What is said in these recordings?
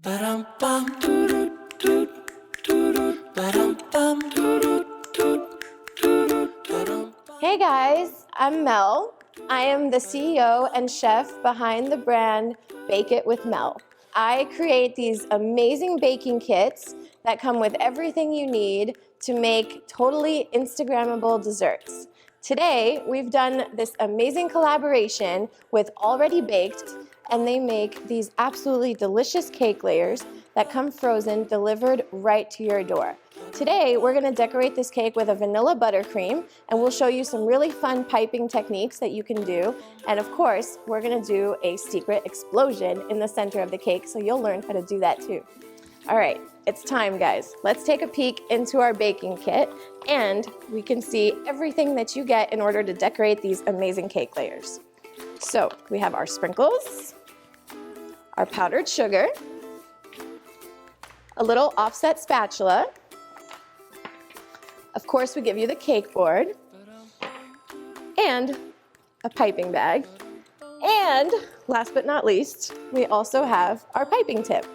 Hey guys, I'm Mel. I am the CEO and chef behind the brand Bake It with Mel. I create these amazing baking kits that come with everything you need to make totally Instagrammable desserts. Today, we've done this amazing collaboration with Already Baked, and they make these absolutely delicious cake layers that come frozen, delivered right to your door. Today, we're gonna decorate this cake with a vanilla buttercream, and we'll show you some really fun piping techniques that you can do. And of course, we're gonna do a secret explosion in the center of the cake, so you'll learn how to do that too. All right, it's time, guys. Let's take a peek into our baking kit, and we can see everything that you get in order to decorate these amazing cake layers. So we have our sprinkles, our powdered sugar, a little offset spatula. Of course, we give you the cake board and a piping bag. And last but not least, we also have our piping tip.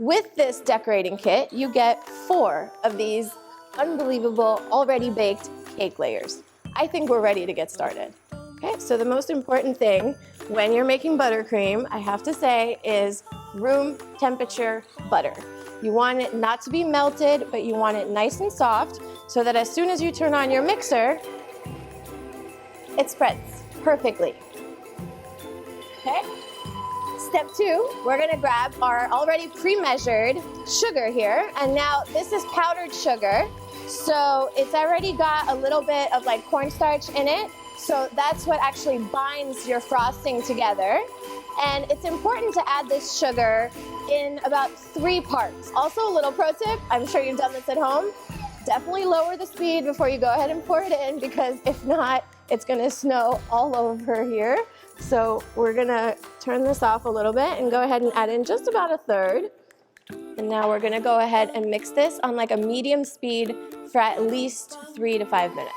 With this decorating kit, you get 4 of these unbelievable, already baked cake layers. I think we're ready to get started. Okay, so the most important thing when you're making buttercream, I have to say, is room temperature butter. You want it not to be melted, but you want it nice and soft so that as soon as you turn on your mixer, it spreads perfectly. Okay? Step 2, we're gonna grab our already pre-measured sugar here, and now this is powdered sugar, so it's already got a little bit of like cornstarch in it, so that's what actually binds your frosting together. And it's important to add this sugar in about 3 parts. Also, a little pro tip, I'm sure you've done this at home, definitely lower the speed before you go ahead and pour it in, because if not, it's gonna snow all over here. So we're gonna turn this off a little bit and go ahead and add in just about 1/3. And now we're gonna go ahead and mix this on like a medium speed for at least 3 to 5 minutes.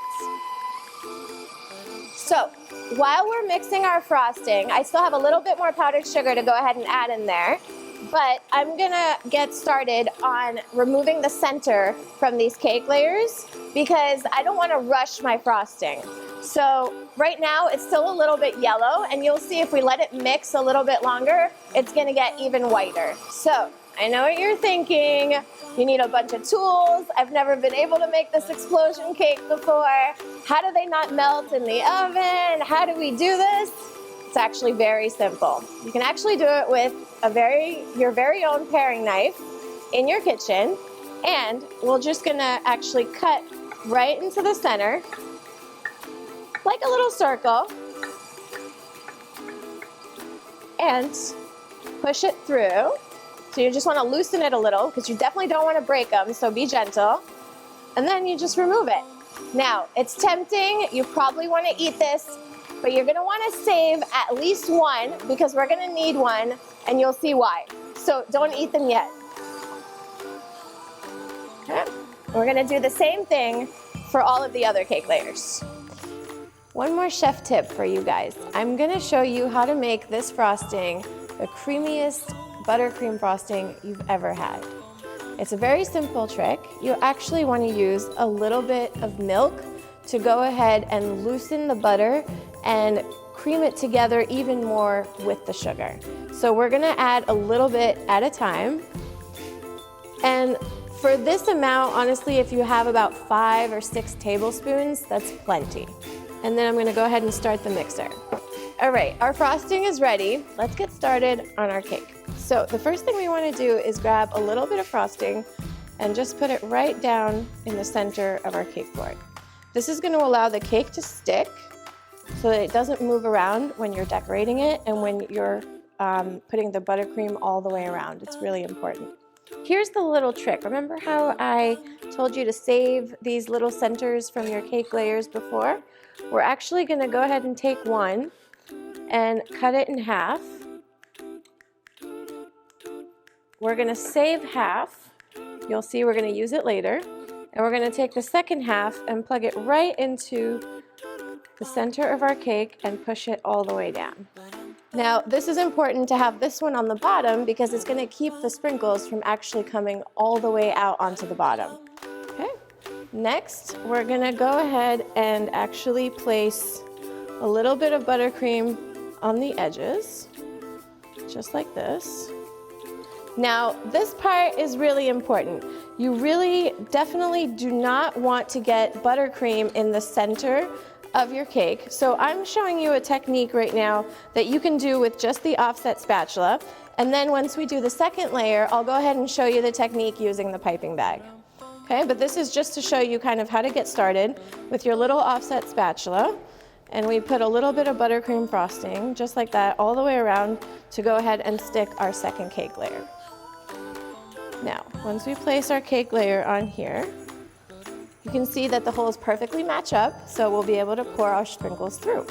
So while we're mixing our frosting, I still have a little bit more powdered sugar to go ahead and add in there, but I'm gonna get started on removing the center from these cake layers because I don't wanna rush my frosting. So right now it's still a little bit yellow, and you'll see if we let it mix a little bit longer, it's gonna get even whiter. So I know what you're thinking. You need a bunch of tools. I've never been able to make this explosion cake before. How do they not melt in the oven? How do we do this? It's actually very simple. You can actually do it with your very own paring knife in your kitchen, and we're just gonna actually cut right into the center, like a little circle, and push it through. So you just want to loosen it a little because you definitely don't want to break them, so be gentle. And then you just remove it. Now, it's tempting. You probably want to eat this, but you're going to want to save at least one because we're going to need one, and you'll see why. So don't eat them yet. Okay. We're going to do the same thing for all of the other cake layers. One more chef tip for you guys. I'm going to show you how to make this frosting the creamiest buttercream frosting you've ever had. It's a very simple trick. You actually want to use a little bit of milk to go ahead and loosen the butter and cream it together even more with the sugar. So we're gonna add a little bit at a time. And for this amount, honestly, if you have about 5 or 6 tablespoons, that's plenty. And then I'm gonna go ahead and start the mixer. All right, our frosting is ready. Let's get started on our cake. So the first thing we want to do is grab a little bit of frosting and just put it right down in the center of our cake board. This is going to allow the cake to stick so that it doesn't move around when you're decorating it and when you're putting the buttercream all the way around. It's really important. Here's the little trick. Remember how I told you to save these little centers from your cake layers before? We're actually going to go ahead and take one and cut it in half. We're gonna save half. You'll see we're gonna use it later. And we're gonna take the second half and plug it right into the center of our cake and push it all the way down. Now, this is important to have this one on the bottom because it's gonna keep the sprinkles from actually coming all the way out onto the bottom. Okay, next, we're gonna go ahead and actually place a little bit of buttercream on the edges, just like this. Now, this part is really important. You really definitely do not want to get buttercream in the center of your cake. So I'm showing you a technique right now that you can do with just the offset spatula. And then once we do the second layer, I'll go ahead and show you the technique using the piping bag. Okay, but this is just to show you kind of how to get started with your little offset spatula. And we put a little bit of buttercream frosting, just like that, all the way around to go ahead and stick our second cake layer. Now, once we place our cake layer on here, you can see that the holes perfectly match up, so we'll be able to pour our sprinkles through.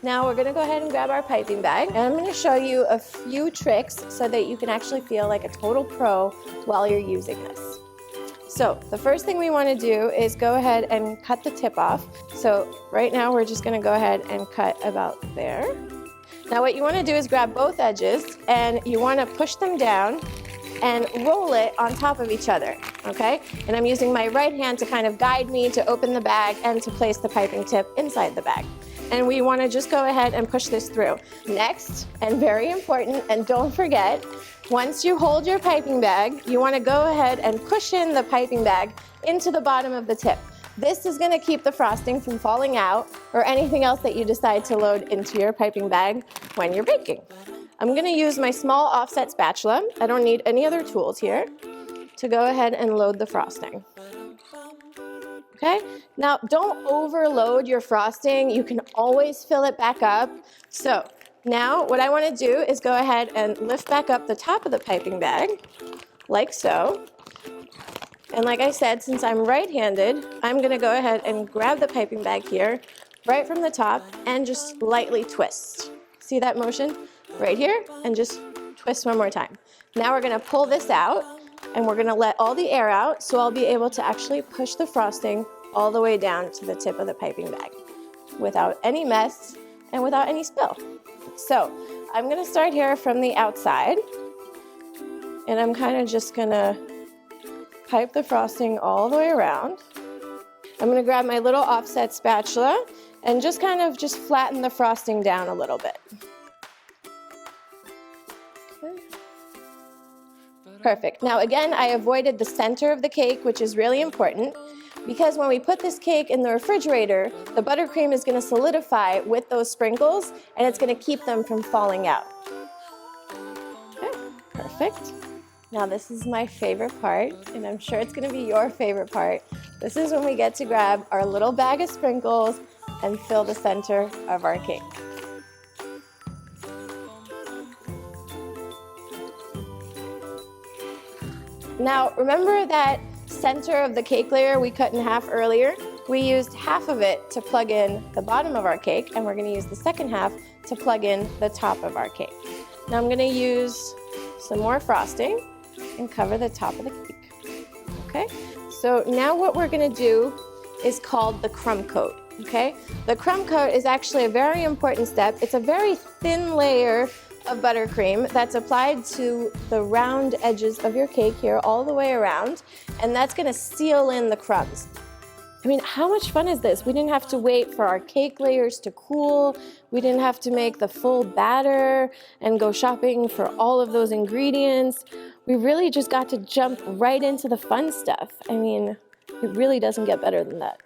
Now we're gonna go ahead and grab our piping bag, and I'm gonna show you a few tricks so that you can actually feel like a total pro while you're using this. So the first thing we wanna do is go ahead and cut the tip off. So right now we're just gonna go ahead and cut about there. Now what you wanna do is grab both edges and you wanna push them down and roll it on top of each other, okay? And I'm using my right hand to kind of guide me to open the bag and to place the piping tip inside the bag. And we wanna just go ahead and push this through. Next, and very important, and don't forget, once you hold your piping bag, you wanna go ahead and push in the piping bag into the bottom of the tip. This is gonna keep the frosting from falling out or anything else that you decide to load into your piping bag when you're baking. I'm gonna use my small offset spatula. I don't need any other tools here to go ahead and load the frosting. Okay, now don't overload your frosting. You can always fill it back up. So now what I wanna do is go ahead and lift back up the top of the piping bag, like so. And like I said, since I'm right-handed, I'm gonna go ahead and grab the piping bag here, right from the top, and just lightly twist. See that motion? Right here, and just twist one more time. Now we're gonna pull this out, and we're gonna let all the air out, so I'll be able to actually push the frosting all the way down to the tip of the piping bag without any mess and without any spill. So I'm gonna start here from the outside, and I'm kind of just gonna pipe the frosting all the way around. I'm gonna grab my little offset spatula and just kind of just flatten the frosting down a little bit. Perfect. Now again, I avoided the center of the cake, which is really important because when we put this cake in the refrigerator, the buttercream is going to solidify with those sprinkles and it's going to keep them from falling out. Okay, perfect. Now this is my favorite part, and I'm sure it's going to be your favorite part. This is when we get to grab our little bag of sprinkles and fill the center of our cake. Now, remember that center of the cake layer we cut in half earlier? We used half of it to plug in the bottom of our cake, and we're gonna use the second half to plug in the top of our cake. Now I'm gonna use some more frosting and cover the top of the cake, okay? So now what we're gonna do is called the crumb coat, okay? The crumb coat is actually a very important step. It's a very thin layer of buttercream that's applied to the round edges of your cake here all the way around, and that's gonna seal in the crumbs. I mean, how much fun is this? We didn't have to wait for our cake layers to cool. We didn't have to make the full batter and go shopping for all of those ingredients. We really just got to jump right into the fun stuff. I mean, it really doesn't get better than that.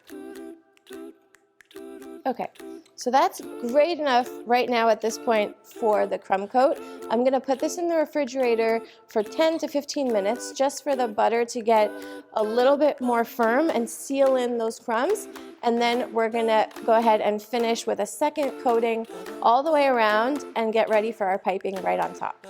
Okay. So that's great enough right now at this point for the crumb coat. I'm gonna put this in the refrigerator for 10 to 15 minutes just for the butter to get a little bit more firm and seal in those crumbs. And then we're gonna go ahead and finish with a second coating all the way around and get ready for our piping right on top.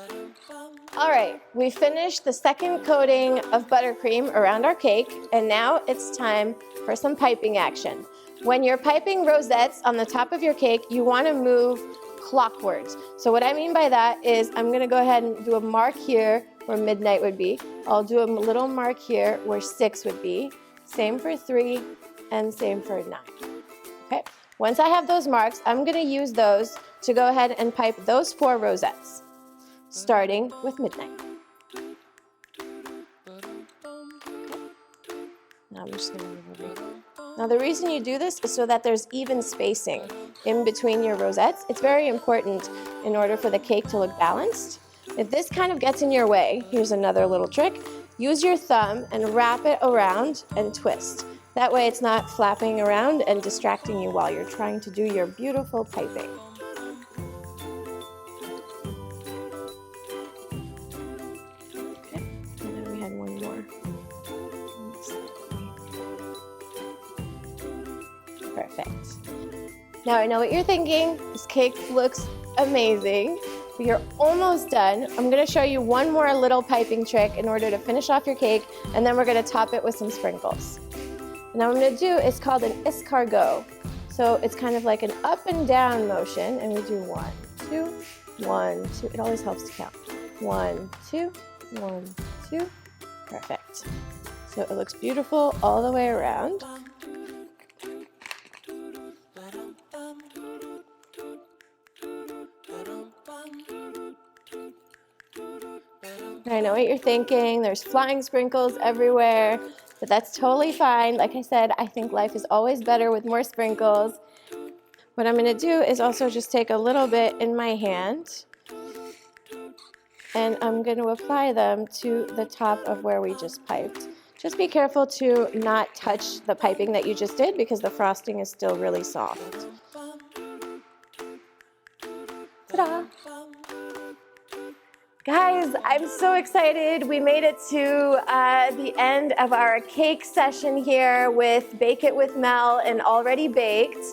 All right, we finished the second coating of buttercream around our cake, and now it's time for some piping action. When you're piping rosettes on the top of your cake, you want to move clockwards. So what I mean by that is I'm going to go ahead and do a mark here where midnight would be. I'll do a little mark here where 6 would be. Same for 3 and same for 9. Okay. Once I have those marks, I'm gonna use those to go ahead and pipe those 4 rosettes, starting with midnight. Now I'm just gonna move over. Now the reason you do this is so that there's even spacing in between your rosettes. It's very important in order for the cake to look balanced. If this kind of gets in your way, here's another little trick. Use your thumb and wrap it around and twist. That way it's not flapping around and distracting you while you're trying to do your beautiful piping. Okay, and then we had one more. Perfect. Now I know what you're thinking. This cake looks amazing. But you're almost done. I'm gonna show you one more little piping trick in order to finish off your cake, and then we're gonna top it with some sprinkles. Now what I'm gonna do is called an escargot. So it's kind of like an up and down motion, and we do 1, 2, 1, 2. It always helps to count. 1, 2, 1, 2. Perfect. So it looks beautiful all the way around. I know what you're thinking. There's flying sprinkles everywhere, but that's totally fine. Like I said, I think life is always better with more sprinkles. What I'm gonna do is also just take a little bit in my hand, and I'm gonna apply them to the top of where we just piped. Just be careful to not touch the piping that you just did because the frosting is still really soft. Ta-da! Guys, I'm so excited. We made it to the end of our cake session here with Bake It with Mel and Already Baked.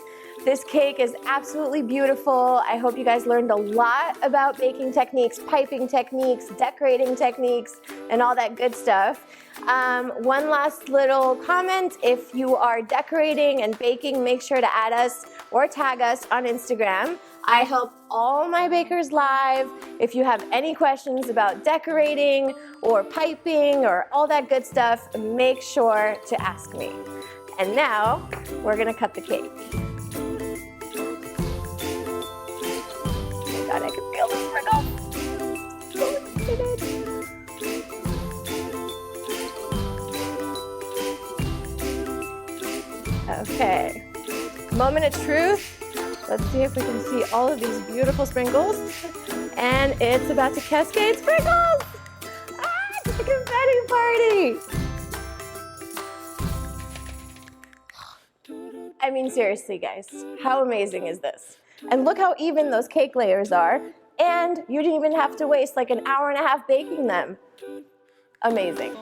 This cake is absolutely beautiful. I hope you guys learned a lot about baking techniques, piping techniques, decorating techniques, and all that good stuff. One last little comment. If you are decorating and baking, make sure to add us or tag us on Instagram. I help all my bakers live. If you have any questions about decorating or piping or all that good stuff, make sure to ask me. And now we're gonna cut the cake. Oh my God, I can feel the sprinkles. So excited. Okay, moment of truth. Let's see if we can see all of these beautiful sprinkles. And it's about to cascade sprinkles! Ah, it's a confetti party! I mean, seriously, guys, how amazing is this? And look how even those cake layers are. And you didn't even have to waste like an hour and a half baking them. Amazing.